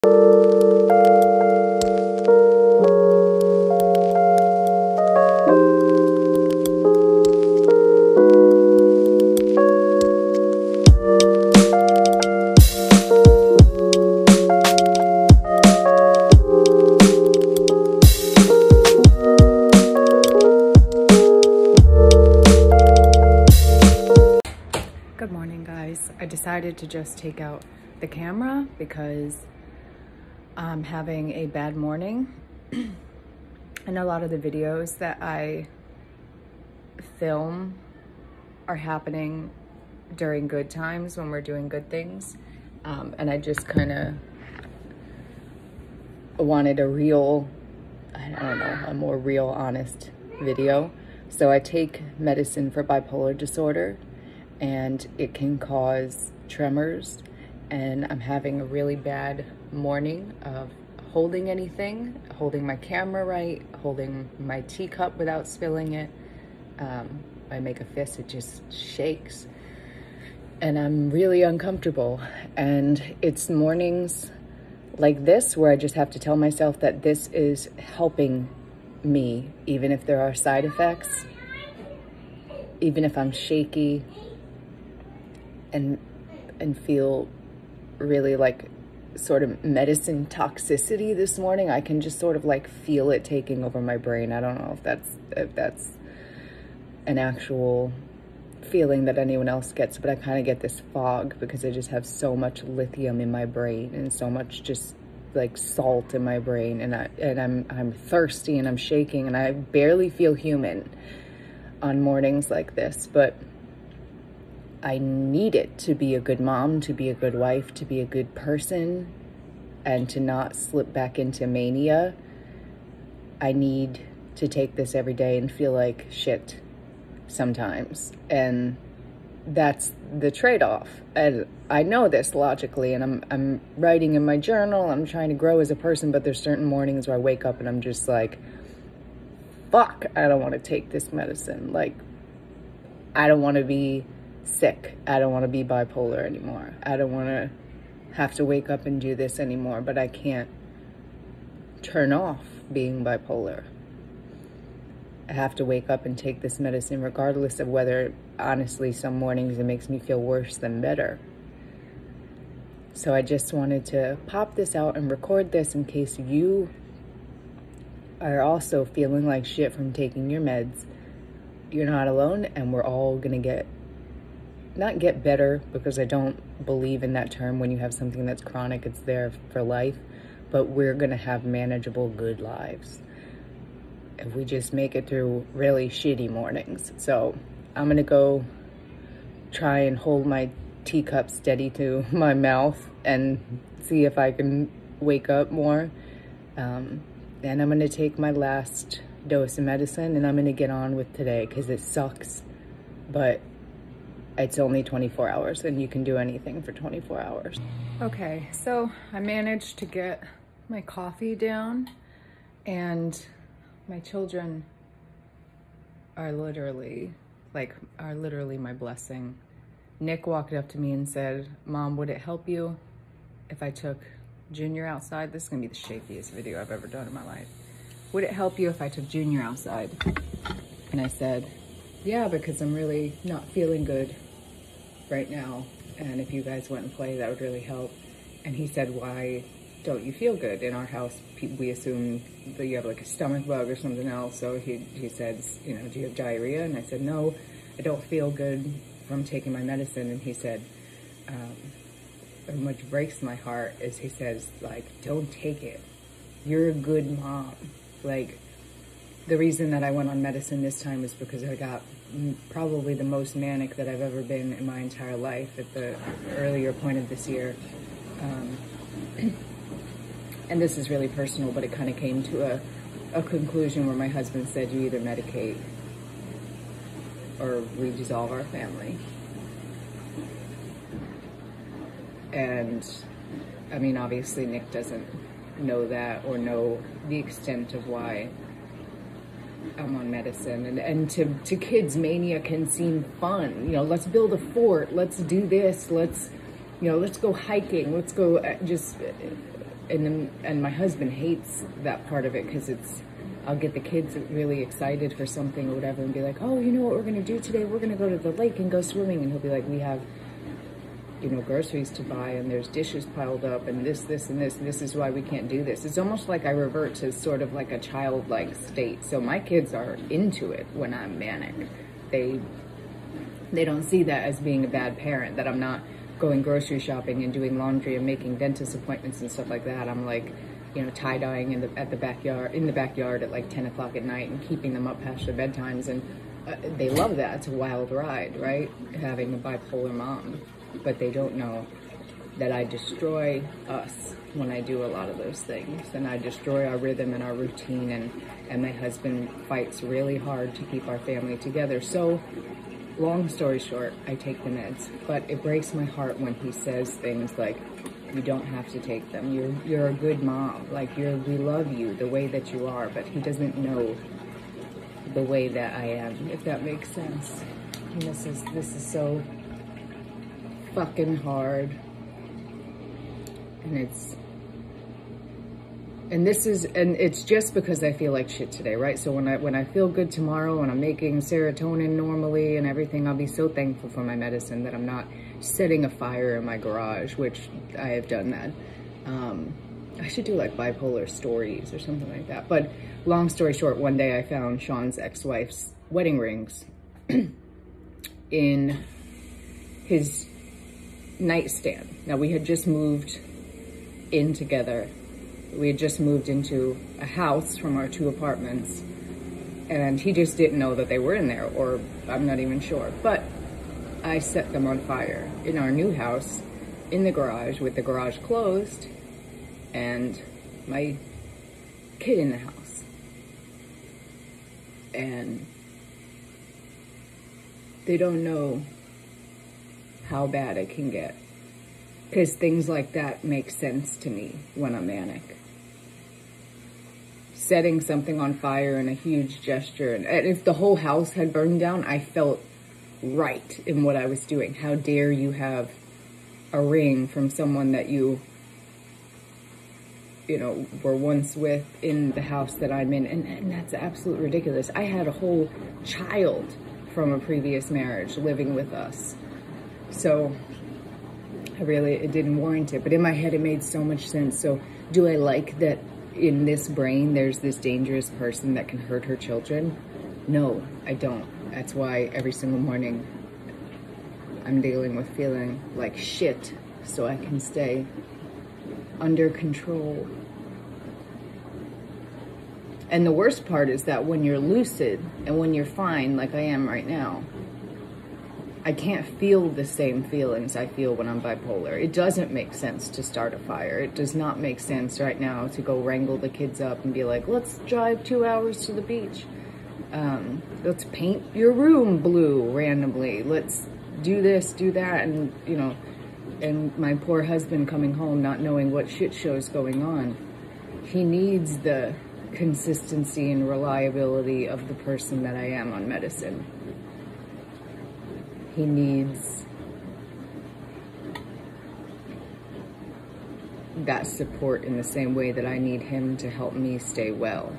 Good morning, guys. I decided to just take out the camera because I'm having a bad morning. And a lot of the videos that I film are happening during good times when we're doing good things. And I just kind of wanted a real, I don't know, a more real, honest video. So I take medicine for bipolar disorder, and it can cause tremors, and I'm having a really bad morning of holding anything, holding my camera right, holding my teacup without spilling it. I make a fist, it just shakes, and I'm really uncomfortable. And it's mornings like this where I just have to tell myself that this is helping me, even if there are side effects, even if I'm shaky and feel really like sort of medicine toxicity this morning. I can just sort of like feel it taking over my brain. I don't know if that's an actual feeling that anyone else gets, but I kind of get this fog because I just have so much lithium in my brain and so much just like salt in my brain, and I'm thirsty and I'm shaking and I barely feel human on mornings like this. But I need it to be a good mom, to be a good wife, to be a good person, and to not slip back into mania. I need to take this every day and feel like shit sometimes. And that's the trade-off. And I know this logically, and I'm writing in my journal, I'm trying to grow as a person, but there's certain mornings where I wake up and I'm just like, fuck, I don't want to take this medicine. Like, I don't want to be sick. I don't want to be bipolar anymore. I don't want to have to wake up and do this anymore, but I can't turn off being bipolar. I have to wake up and take this medicine regardless of whether, honestly, some mornings it makes me feel worse than better. So I just wanted to pop this out and record this in case you are also feeling like shit from taking your meds. You're not alone, and we're all gonna not get better, because I don't believe in that term. When you have something that's chronic, it's there for life, but we're gonna have manageable, good lives if we just make it through really shitty mornings. So I'm gonna go try and hold my teacup steady to my mouth and see if I can wake up more. And I'm gonna take my last dose of medicine, and I'm gonna get on with today, because it sucks, but it's only 24 hours and you can do anything for 24 hours. Okay, so I managed to get my coffee down, and my children are literally my blessing. Nick walked up to me and said, "Mom, would it help you if I took Junior outside?" This is gonna be the shakiest video I've ever done in my life. "Would it help you if I took Junior outside?" And I said, "Yeah, because I'm really not feeling good right now, and if you guys went and play, that would really help." And he said, "Why don't you feel good? In our house, we assume that you have like a stomach bug or something else." So he says, "You know, do you have diarrhea?" And I said, "No, I don't feel good from taking my medicine." And he said, which breaks my heart, is he says, like, "Don't take it. You're a good mom." Like, the reason that I went on medicine this time is because I got probably the most manic that I've ever been in my entire life at the earlier point of this year. And this is really personal, but it kind of came to a conclusion where my husband said, "You either medicate or we dissolve our family." And I mean, obviously Nick doesn't know that or know the extent of why I'm on medicine. And to kids, mania can seem fun. You know, let's build a fort, let's do this, let's go hiking, let's go and my husband hates that part of it, because I'll get the kids really excited for something or whatever and be like, oh, you know what we're going to do today? We're going to go to the lake and go swimming. And he'll be like, we have, you know, groceries to buy, and there's dishes piled up, and this, and this is why we can't do this. It's almost like I revert to sort of like a childlike state. So my kids are into it when I'm manic. They don't see that as being a bad parent, that I'm not going grocery shopping and doing laundry and making dentist appointments and stuff like that. I'm like, you know, tie-dyeing in the backyard at like 10 o'clock at night and keeping them up past their bedtimes. And they love that. It's a wild ride, right? Having a bipolar mom. But they don't know that I destroy us when I do a lot of those things. And I destroy our rhythm and our routine. And my husband fights really hard to keep our family together. So, long story short, I take the meds. But it breaks my heart when he says things like, you don't have to take them. You're a good mom. Like, we love you the way that you are. But he doesn't know the way that I am, if that makes sense. And this is so fucking hard. And it's just because I feel like shit today, right? So when I feel good tomorrow and I'm making serotonin normally and everything, I'll be so thankful for my medicine that I'm not setting a fire in my garage, which I have done that. I should do like bipolar stories or something like that. But long story short, one day I found Sean's ex-wife's wedding rings in his nightstand. Now, we had just moved in together. We had just moved into a house from our 2 apartments, and he just didn't know that they were in there, or I'm not even sure. But I set them on fire in our new house, in the garage, with the garage closed, and my kid in the house. And they don't know how bad it can get, because things like that make sense to me when I'm manic. Setting something on fire in a huge gesture, and if the whole house had burned down, I felt right in what I was doing. How dare you have a ring from someone that you know, were once with in the house that I'm in, and that's absolutely ridiculous. I had a whole child from a previous marriage living with us. So it didn't warrant it. But in my head, it made so much sense. So do I like that in this brain, there's this dangerous person that can hurt her children? No, I don't. That's why every single morning I'm dealing with feeling like shit so I can stay under control. And the worst part is that when you're lucid and when you're fine, like I am right now, I can't feel the same feelings I feel when I'm bipolar. It doesn't make sense to start a fire. It does not make sense right now to go wrangle the kids up and be like, let's drive 2 hours to the beach. Let's paint your room blue randomly. Let's do this, do that. And, you know, and my poor husband coming home not knowing what shit show's going on. He needs the consistency and reliability of the person that I am on medicine. He needs that support in the same way that I need him to help me stay well.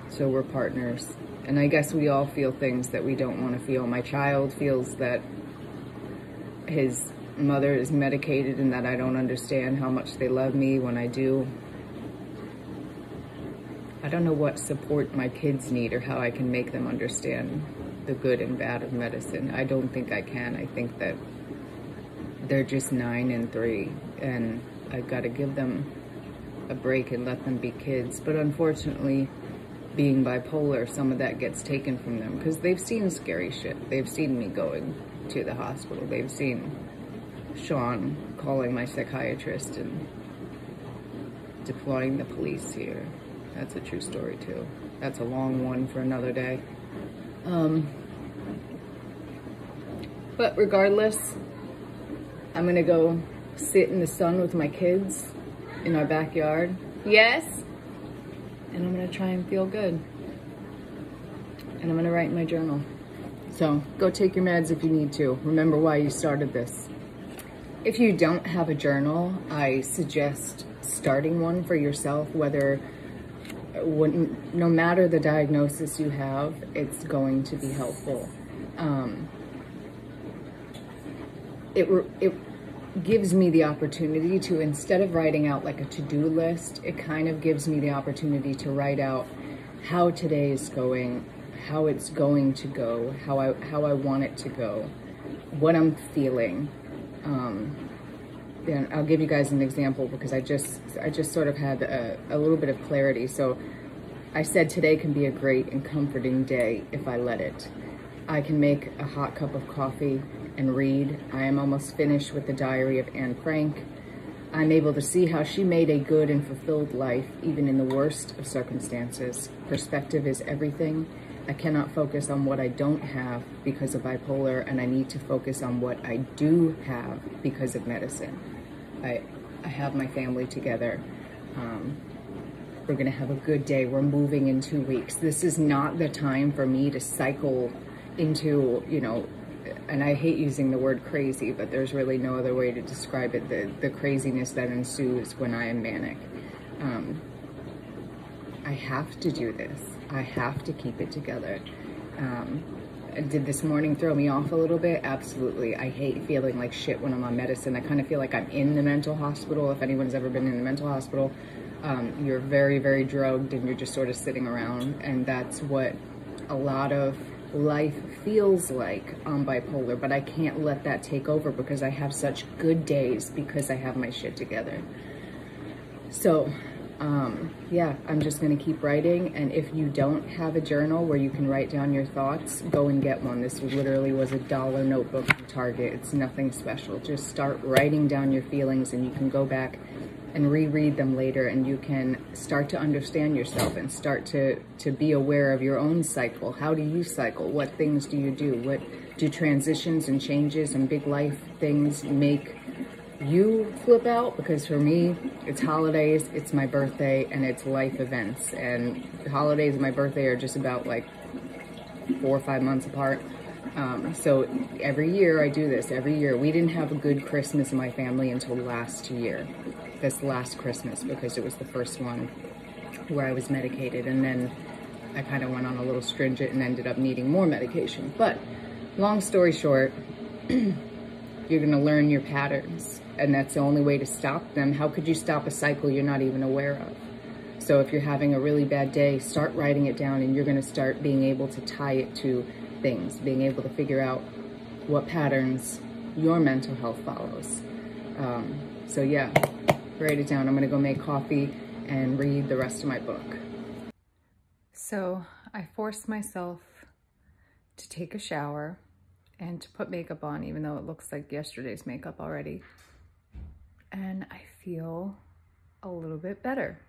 So we're partners. And I guess we all feel things that we don't want to feel. My child feels that his mother is medicated and that I don't understand how much they love me when I do. I don't know what support my kids need or how I can make them understand the good and bad of medicine. I don't think I can. I think that they're just 9 and 3, and I've got to give them a break and let them be kids. But unfortunately, being bipolar, some of that gets taken from them because they've seen scary shit. They've seen me going to the hospital. They've seen Sean calling my psychiatrist and deploying the police here. That's a true story too. That's a long one for another day. But regardless, I'm gonna go sit in the sun with my kids in our backyard. Yes? And I'm gonna try and feel good. And I'm gonna write in my journal. So go take your meds if you need to. Remember why you started this. If you don't have a journal, I suggest starting one for yourself, no matter the diagnosis you have, it's going to be helpful. It gives me the opportunity to, instead of writing out like a to-do list, it kind of gives me the opportunity to write out how today is going, how it's going to go, how I want it to go, what I'm feeling. Then I'll give you guys an example, because I just sort of had a little bit of clarity. So I said today can be a great and comforting day if I let it. I can make a hot cup of coffee and read. I am almost finished with the Diary of Anne Frank. I'm able to see how she made a good and fulfilled life, even in the worst of circumstances. Perspective is everything. I cannot focus on what I don't have because of bipolar, and I need to focus on what I do have because of medicine. I have my family together. We're gonna have a good day. We're moving in 2 weeks. This is not the time for me to cycle into, you know, and I hate using the word crazy, but there's really no other way to describe it, the craziness that ensues when I am manic. I have to do this. I have to keep it together. Did this morning throw me off a little bit? Absolutely. I hate feeling like shit when I'm on medicine. I kind of feel like I'm in the mental hospital. If anyone's ever been in the mental hospital, you're very, very drugged and you're just sort of sitting around. And that's what a lot of life feels like on bipolar, but I can't let that take over because I have such good days because I have my shit together. So, yeah, I'm just going to keep writing. And if you don't have a journal where you can write down your thoughts, go and get one. This literally was $1 notebook from Target. It's nothing special. Just start writing down your feelings, and you can go back and reread them later, and you can start to understand yourself and start to be aware of your own cycle. How do you cycle? What things do you do? What do transitions and changes and big life things make you flip out? Because for me, it's holidays, it's my birthday, and it's life events. And the holidays and my birthday are just about like 4 or 5 months apart. So every year I do this, every year. We didn't have a good Christmas in my family until last year, this last Christmas, because it was the first one where I was medicated. And then I kind of went on a little stringent and ended up needing more medication. But long story short, you're gonna learn your patterns, and that's the only way to stop them. How could you stop a cycle you're not even aware of? So if you're having a really bad day, start writing it down, and you're gonna start being able to tie it to things, being able to figure out what patterns your mental health follows. So yeah, write it down. I'm gonna go make coffee and read the rest of my book. So I forced myself to take a shower and to put makeup on, even though it looks like yesterday's makeup already. And I feel a little bit better.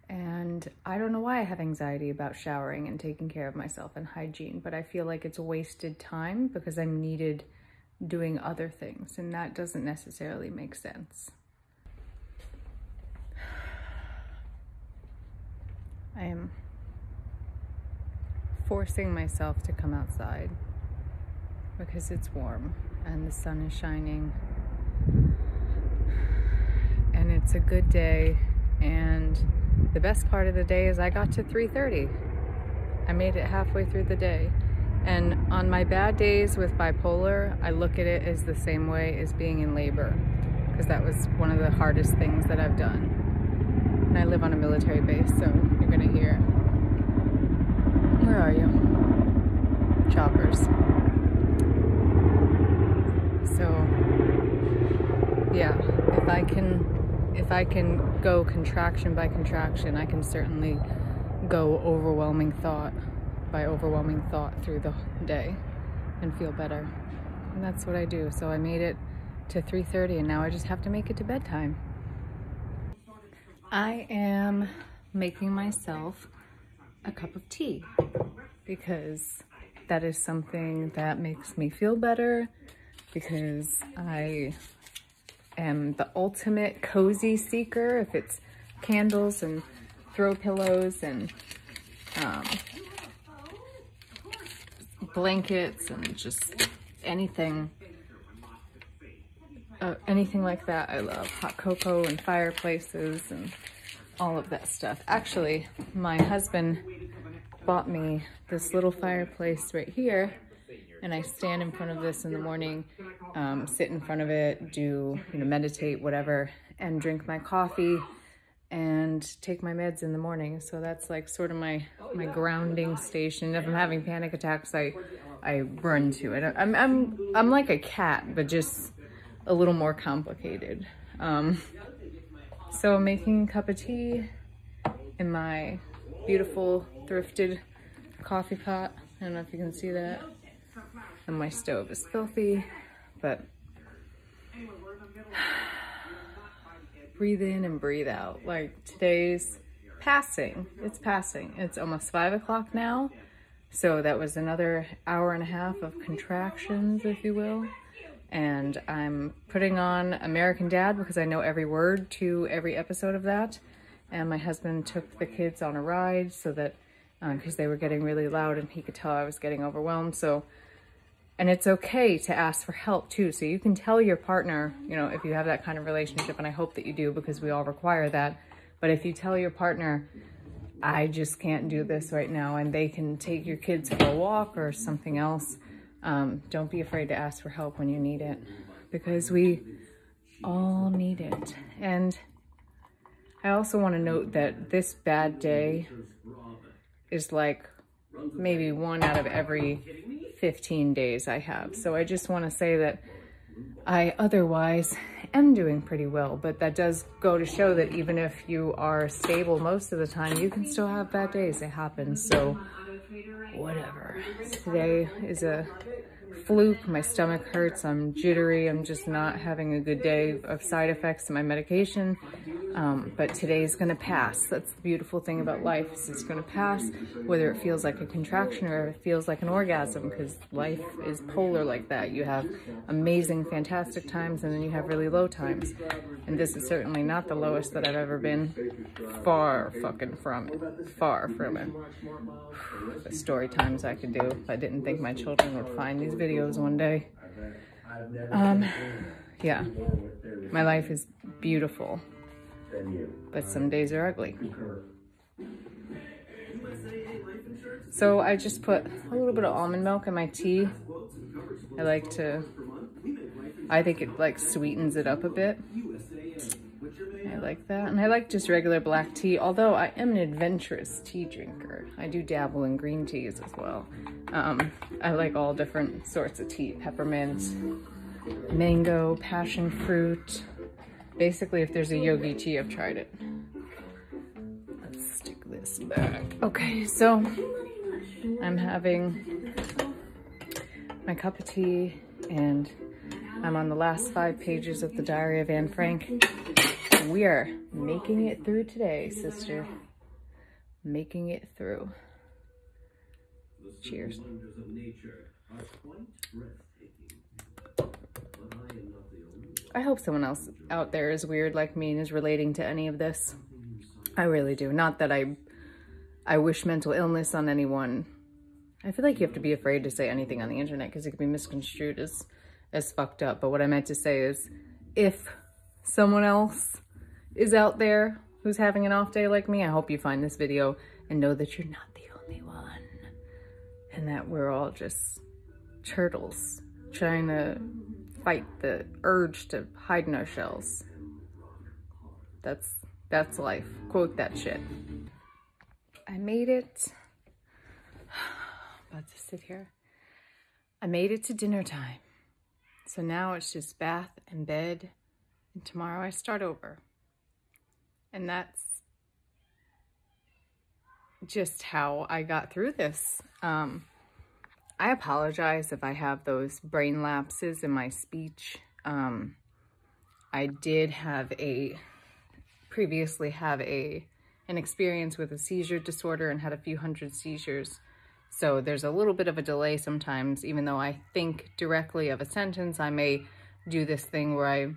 And I don't know why I have anxiety about showering and taking care of myself and hygiene, but I feel like it's a wasted time because I'm needed doing other things, and that doesn't necessarily make sense. I am forcing myself to come outside because it's warm and the sun is shining and it's a good day. And the best part of the day is I got to 3:30. I made it halfway through the day. And on my bad days with bipolar, I look at it as the same way as being in labor, because that was one of the hardest things that I've done. And I live on a military base, so you're gonna hear, where are you? Choppers. So yeah, if I can go contraction by contraction, I can certainly go overwhelming thought by overwhelming thought through the day and feel better. And that's what I do. So I made it to 3:30, and now I just have to make it to bedtime. I am making myself a cup of tea because that is something that makes me feel better, because I am the ultimate cozy seeker. If it's candles and throw pillows and blankets and just anything anything like that, I love. Hot cocoa and fireplaces and all of that stuff. Actually, my husband bought me this little fireplace right here, and I stand in front of this in the morning, sit in front of it, do, meditate, whatever, and drink my coffee and take my meds in the morning. So that's like sort of my grounding station. If I'm having panic attacks, I run to it. I'm like a cat, but just a little more complicated. So I'm making a cup of tea in my beautiful thrifted coffee pot. I don't know if you can see that. And my stove is filthy, but breathe in and breathe out. Like, today's passing. It's passing. It's almost 5 o'clock now. So that was another hour and a half of contractions, if you will. And I'm putting on American Dad because I know every word to every episode of that. And my husband took the kids on a ride so that, because they were getting really loud and he could tell I was getting overwhelmed. So, and it's okay to ask for help too. So you can tell your partner, if you have that kind of relationship, and I hope that you do because we all require that. But if you tell your partner, I just can't do this right now, and they can take your kids for a walk or something else, don't be afraid to ask for help when you need it, because we all need it. And I also want to note that this bad day is like maybe 1 out of every 15 days I have. So I just want to say that I otherwise am doing pretty well, but that does go to show that even if you are stable most of the time, you can still have bad days. It happens. So whatever. Today is a fluke. My stomach hurts. I'm jittery. I'm just not having a good day of side effects to my medication. But today's gonna pass. That's the beautiful thing about life, is it's gonna pass, whether it feels like a contraction or it feels like an orgasm, because life is polar like that. You have amazing, fantastic times, and then you have really low times. And this is certainly not the lowest that I've ever been. Far fucking from it. Far from it. The story times I could do. I didn't think my children would find these videos one day. Yeah. My life is beautiful, but some days are ugly. So I just put a little bit of almond milk in my tea. I think it like sweetens it up a bit. I like that. And I like just regular black tea, although I am an adventurous tea drinker. I do dabble in green teas as well. I like all different sorts of tea. Peppermint, mango, passion fruit. Basically, if there's a yogi tea, I've tried it. Let's stick this back. Okay, so I'm having my cup of tea, and I'm on the last 5 pages of the Diary of Anne Frank. We are making it through today, sister. Making it through. Cheers. I hope someone else out there is weird like me and is relating to any of this. I really do. Not that I wish mental illness on anyone. I feel like you have to be afraid to say anything on the internet because it can be misconstrued as fucked up. But what I meant to say is, if someone else is out there who's having an off day like me, I hope you find this video and know that you're not the only one. And that we're all just turtles trying to fight the urge to hide in our shells. That's life. Quote that shit. I made it. About to sit here. I made it to dinner time. So now it's just bath and bed, and tomorrow I start over. And that's just how I got through this. I apologize if I have those brain lapses in my speech. I did previously have an experience with a seizure disorder and had a few hundred seizures. So there's a little bit of a delay sometimes. Even though I think directly of a sentence, I may do this thing where I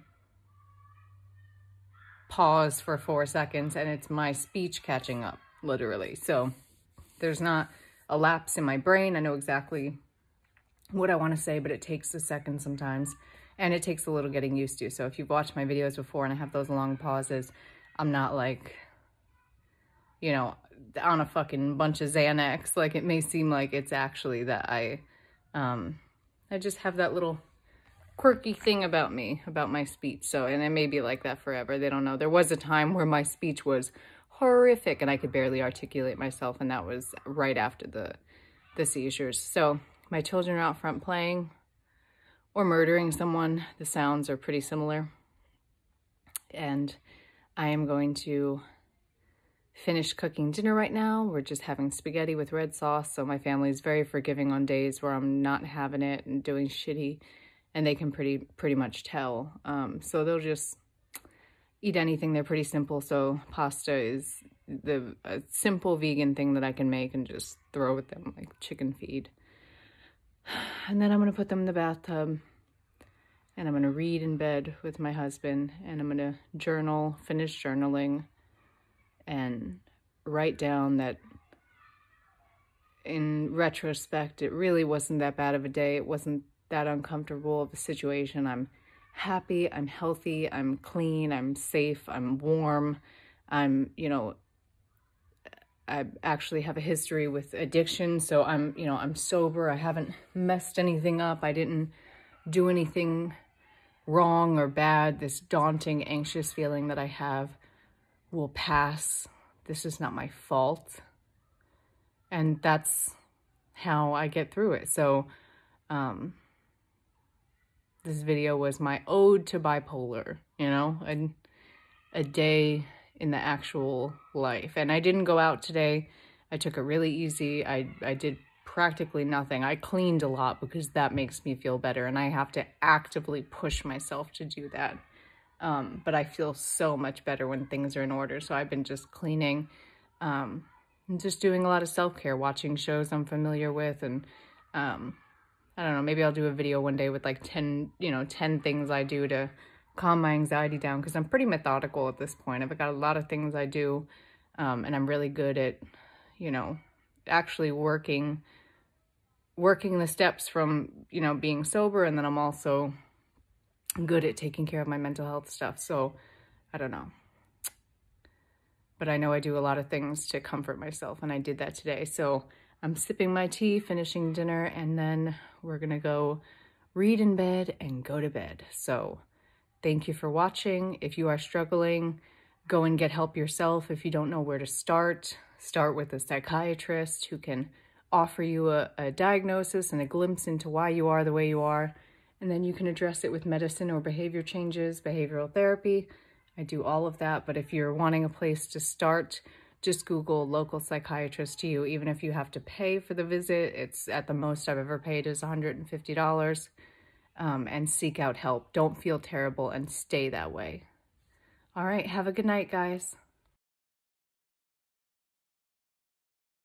pause for 4 seconds and it's my speech catching up, literally. So there's not a lapse in my brain. I know exactly what I want to say, but it takes a second sometimes. And it takes a little getting used to. So if you've watched my videos before and I have those long pauses, I'm not like, you know, on a fucking bunch of Xanax. Like, it may seem like it's actually that I just have that little quirky thing about me, about my speech. So, and it may be like that forever. They don't know. There was a time where my speech was horrific and I could barely articulate myself, and that was right after the seizures. So my children are out front playing or murdering someone. The sounds are pretty similar. And I am going to finish cooking dinner right now. We're just having spaghetti with red sauce. So my family is very forgiving on days where I'm not having it and doing shitty, and they can pretty much tell. So they'll just eat anything. They're pretty simple. So pasta is a simple vegan thing that I can make and just throw with them, like chicken feed. And then I'm going to put them in the bathtub, and I'm going to read in bed with my husband, and I'm going to journal, finish journaling, and write down that in retrospect, it really wasn't that bad of a day. It wasn't that uncomfortable of a situation. I'm happy, I'm healthy, I'm clean, I'm safe, I'm warm. I'm, you know, I actually have a history with addiction, so I'm, you know, I'm sober. I haven't messed anything up. I didn't do anything wrong or bad. This daunting, anxious feeling that I have will pass. This is not my fault. And that's how I get through it. So, this video was my ode to bipolar, you know, a day in the actual life. And I didn't go out today. I took it really easy. I did practically nothing. I cleaned a lot because that makes me feel better, and I have to actively push myself to do that. But I feel so much better when things are in order. So I've been just cleaning, and just doing a lot of self-care, watching shows I'm familiar with, and I don't know, maybe I'll do a video one day with like 10 things I do to calm my anxiety down, because I'm pretty methodical at this point. I've got a lot of things I do, and I'm really good at, you know, actually working the steps from, you know, being sober, and then I'm also good at taking care of my mental health stuff. So I don't know, but I know I do a lot of things to comfort myself, and I did that today. So I'm sipping my tea, finishing dinner, and then we're gonna go read in bed and go to bed. So thank you for watching. If you are struggling, go and get help yourself. If you don't know where to start with a psychiatrist who can offer you a diagnosis and a glimpse into why you are the way you are. And then you can address it with medicine or behavior changes, behavioral therapy. I do all of that. But if you're wanting a place to start, just Google local psychiatrist to you. Even if you have to pay for the visit, it's at the most I've ever paid is $150. And seek out help. Don't feel terrible and stay that way. All right, have a good night, guys.